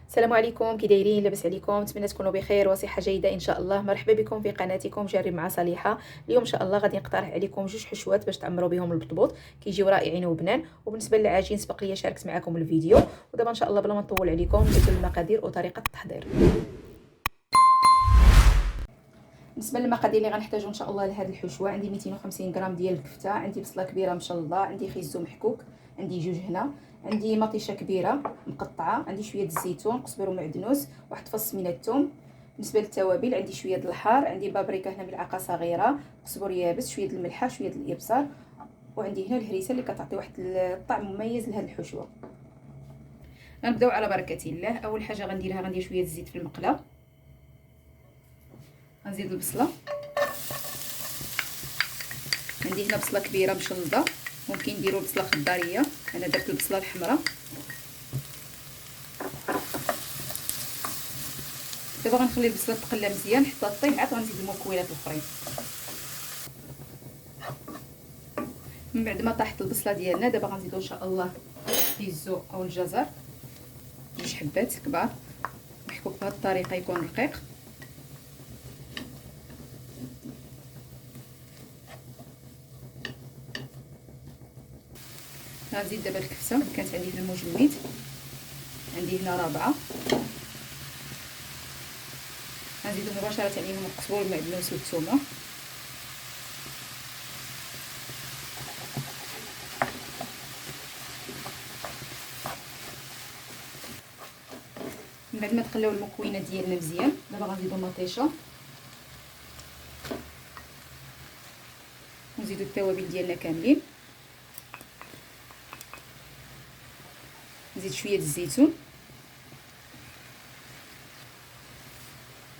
السلام عليكم، كي دايرين؟ لاباس عليكم؟ نتمنى تكونوا بخير وصحه جيده ان شاء الله. مرحبا بكم في قناتكم جرب مع صالحه. اليوم ان شاء الله غادي نقترح عليكم جوج حشوات باش تعمروا بهم البطبوط، كيجيو رائعين وبنان. وبالنسبه للعجين سبق لي شاركت معكم الفيديو، ودابا ان شاء الله بلا ما نطول عليكم نبداو المقادير وطريقه التحضير. بالنسبه للمقادير اللي غنحتاجو ان شاء الله لهذه الحشوه، عندي 250 غرام ديال الكفته، عندي بصله كبيره مشلضه، عندي خيزو محكوك، عندي جوج هنا، عندي مطيشه كبيره مقطعه، عندي شويه الزيتون، قزبر ومعدنوس، واحد فص من الثوم. بالنسبه للتوابل عندي شويه الحار، عندي بابريكا هنا ملعقه صغيره، قزبر يابس، شويه الملح، شويه الابصار، وعندي هنا الهريسه اللي كتعطي واحد الطعم مميز لهذه الحشوه. غنبداو على بركه الله. اول حاجه غندير شويه الزيت في المقله، غنزيد البصله، عندي هنا بصله كبيره مشلضه، ممكن ديروا بصله خضاريه، انا درت البصله الحمراء. دابا غنخلي البصله تقلى مزيان حتى طيب، عاد غنزيد المكونات الاخرين. من بعد ما طاحت البصله ديالنا دابا غنزيدو ان شاء الله خيزو او الجزر، جوج حبات كبار محكوك بهذه الطريقه يكون رقيق. غنزيد دابا الكفته كانت عندي في المجمد، عندي هنا 4. غنزيد مباشره عليهم القزبر والمعدنوس والثومه، من بعد ما تقلاو المكونات ديالنا مزيان دابا غنزيدو مطيشه، ونزيدو التوابل ديالنا كاملين، نزيد شويه الزيتون،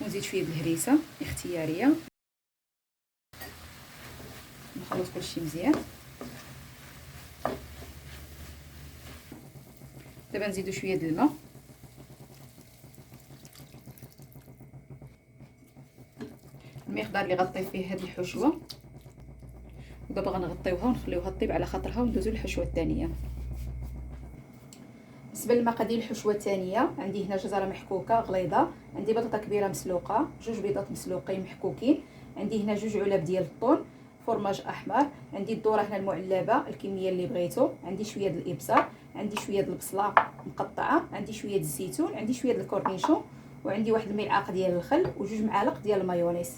ونزيد شويه الهريسه اختياريه، نخلط كلشي مزيان. دابا نزيدو شويه د الماء، المقدار اللي غطيت فيه هذه الحشوه، ودابا غنغطيوها ونخليوها طيب على خاطرها وندوزو للحشوه الثانيه. بالنسبه للمقادير الحشوه الثانيه عندي هنا جزره محكوكه غليظه، عندي بطاطا كبيره مسلوقه، جوج بيضات مسلوقين محكوكين، عندي هنا جوج علب ديال الطون، فرماج احمر، عندي الذره هنا المعلبه الكميه اللي بغيتو، عندي شويه د الابصار، عندي شويه د البصله مقطعه، عندي شويه د الزيتون، عندي شويه د الكورنيشون، وعندي واحد الملعقه ديال الخل وجوج معالق ديال المايونيز.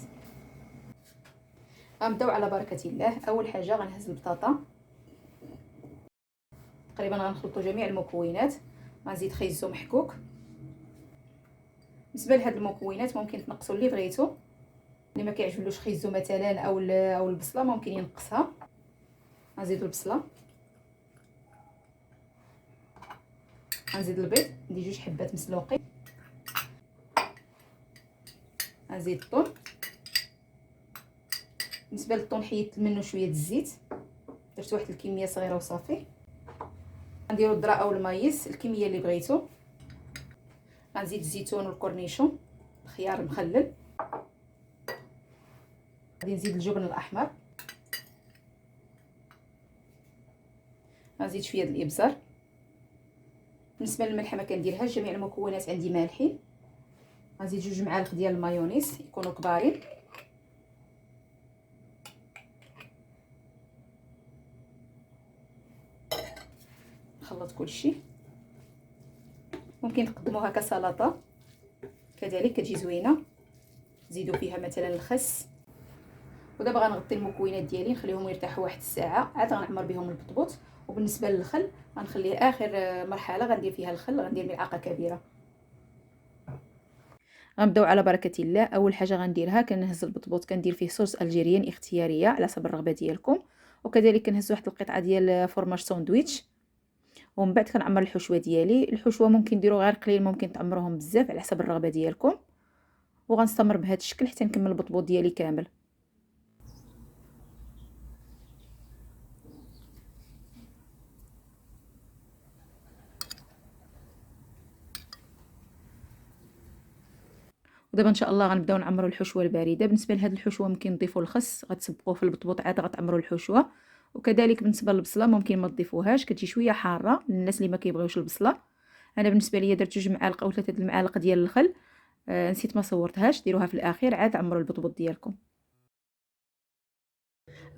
غنبداو على بركه الله. اول حاجه غنهز البطاطا، تقريبا غنخلطوا جميع المكونات، غنزيد خيزو محكوك. بالنسبه لهاد المكونات ممكن تنقصوا اللي بغيتو، اللي ما كيعجبلوش خيزو مثلا او البصله ممكن ينقصها. غنزيدوا البصله، غنزيد البيض، ندير جوج حبات مسلوقين، غنزيد الثوم. بالنسبه للطون حيدت منه شويه الزيت، درت واحد الكميه صغيره وصافي. غنديروا الذره او المايس الكميه اللي بغيتو، غنزيد الزيتون والكورنيشون، الخيار المخلل، غادي نزيد الجبن الاحمر، غنزيد شويه د الابزار. بالنسبه للملح ما كنديرهاش، جميع المكونات عندي مالحين. غنزيد جوج معالق ديال المايونيز يكونوا كبارين، نخلط كلشي. ممكن تقدموها كسلطه كذلك كتجي زوينه، زيدوا فيها مثلا الخس. ودابا غنغطي المكونات ديالي نخليهم يرتاحوا واحد الساعه، عاد غنعمر بهم البطبوط. وبالنسبه للخل غنخليه اخر مرحله غندير فيها الخل، غندير ملعقه كبيره. غنبداو على بركه الله. اول حاجه غنديرها كنهز البطبوط كندير فيه صوص الجيريان اختياريه على حسب الرغبه ديالكم، وكذلك كنهز واحد القطعه ديال فرماج ساندويتش، ومن بعد كنعمر الحشوه ديالي. الحشوه ممكن ديروا غير قليل، ممكن تعمروهم بزاف على حسب الرغبه ديالكم. وغنستمر بهذا الشكل حتى نكمل البطبوط ديالي كامل. ودابا ان شاء الله غنبداو نعمروا الحشوه البارده. بالنسبه لهاد الحشوه ممكن تضيفوا الخس، غتسبقوه في البطبوط عاد غتعمروا الحشوه. وكذلك بالنسبه للبصله ممكن ما تضيفوهاش، كتجي شويه حاره للناس اللي ما كيبغيوش البصله. انا بالنسبه لي درت 2 معالق او 3 المعالق ديال الخل. نسيت ما صورتهاش، ديروها في الاخير عاد عمروا البطبوط ديالكم.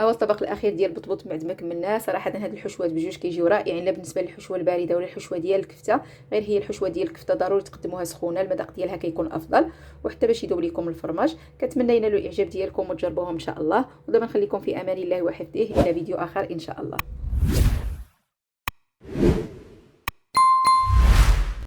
هو الطبق الاخير ديال البطبوط بعد ما كملناه. صراحه هاد الحشوات بجوج كيجيو رائعين، لا بالنسبه للحشوه البارده ولا الحشوه ديال الكفته. غير هي الحشوه ديال الكفته ضروري تقدموها سخونه، المذاق ديالها كيكون افضل، وحتى باش يذوب لكم الفرماج. كنتمنى ينالوا الاعجاب ديالكم وتجربوهم ان شاء الله. ودابا نخليكم في امان الله وحفظه الى فيديو اخر ان شاء الله.